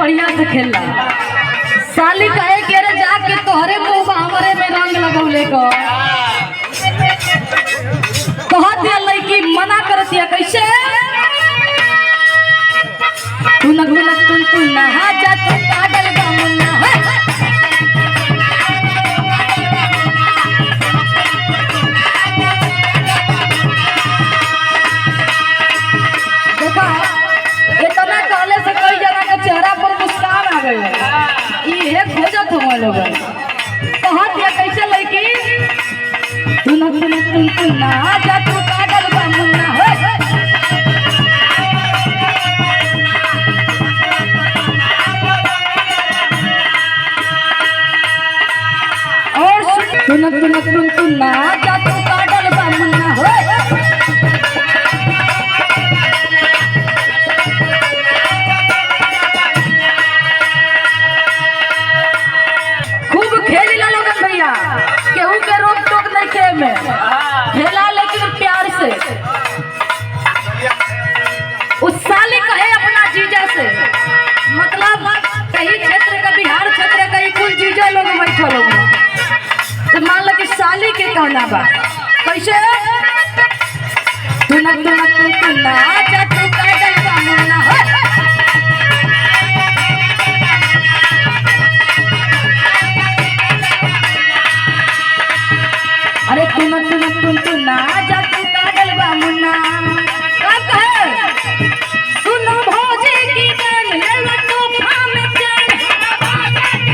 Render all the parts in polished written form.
बढ़िया से खेलला। साली कहे के रे जाके तोहरे मुंह हमरे में रंग लगौले को कहत दिया लड़की मना करत दिया कैसे तू नगुलक तू नहा जा तू कागल गमुना देखा इतना कहले से कई जना के चेहरा पर मुस्कान आ गई ये खोजत हो लोग कहत दिया कैसे लड़की तू नहा जा तू कागल गमुना तुन ना जा तू कागल गमुना हो खूब खेली ला लोगन भैया केहू के रोक टोक नहीं खे में खेला लेकिन प्यार से उस साली कहे अपना जीजा से मतलब कहीं क्षेत्र का बिहार क्षेत्र का कुल जीजा लोग बैठो लोग तो मान लो कि साली के कहना बा कैसे तू ना जा तू कागल गमुना हो अरे तू ना जा तू कागल गमुना का कहे सुनो भौजी की बहन ले लो तूफा में चैन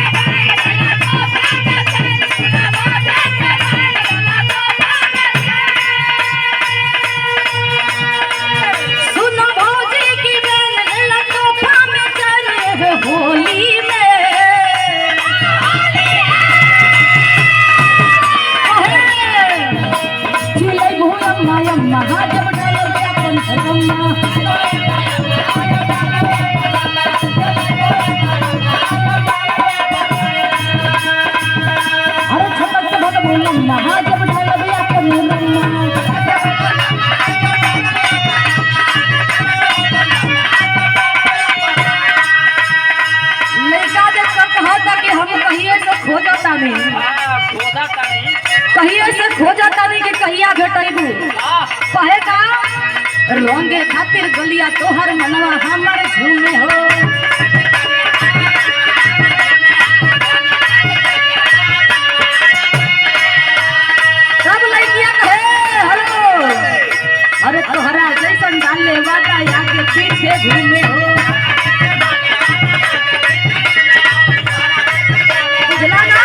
सुनो भौजी की बहन ले लो तूफा में चैन होली में झूले भूलम मायम्मा जब डालो गया पंचकम्मा अरे छटक भट भूलम महा जब डालो गया पंचकम्मा लड़का देख कर कहता कि हम कहिए से खोजता नहीं कहिए से खोजता नहीं कि कहिया भेटैबू कहे का रंगे खातिर गलिया तोहर मनवा हमर झूमे हो सब लड़कियां कहे हेलो अरे तोहरा जैसन डाले वाला आगे पीछे घूमे हो बुझला ना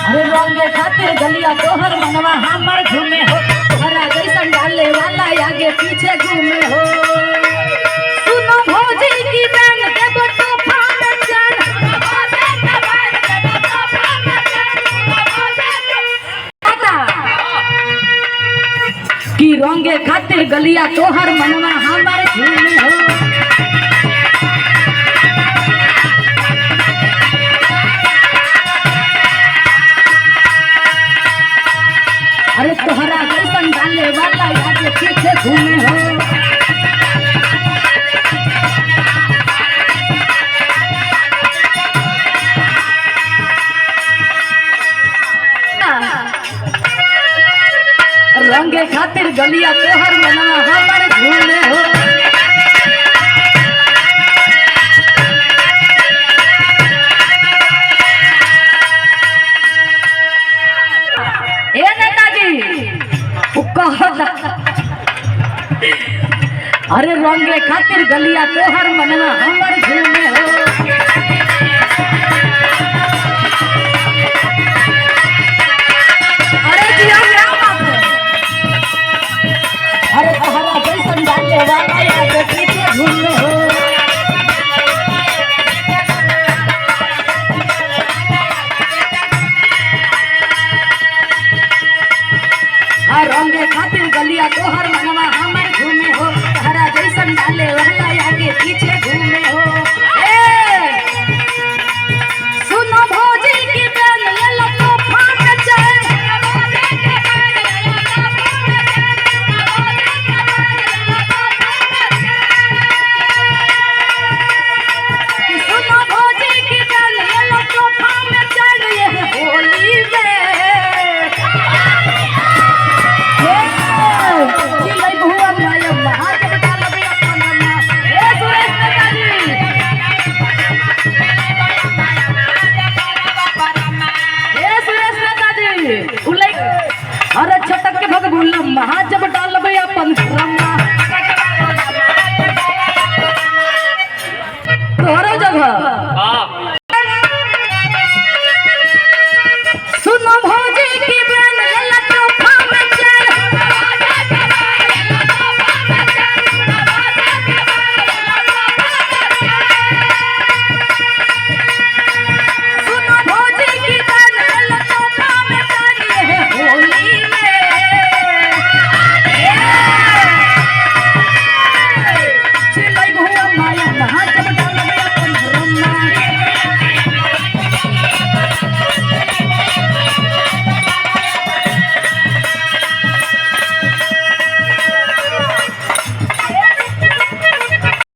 अरे रंगे खातिर गलिया तोहर मनवा हमर घूमे हो तोहरा जैसन डाले वाला आगे पीछे घूमे हो सुनो भौजी की बहन देबो तूफा में चैन कि रंगे खातिर गलिया तोहर मनवा हमर झूमे हो अरे तोहरा जैसन डाले वाला आगे पीछे घूमे हो रंगे खातिर गलिया तोहर मनवा हमर झूमे हो ए नेताजी अरे रंगे खातिर गलिया तोहर मनवा हमर झूमे हो अरे जिया क्या बात है अरे तोहरा जैसन डाले वाला आगे पीछे घूमे हो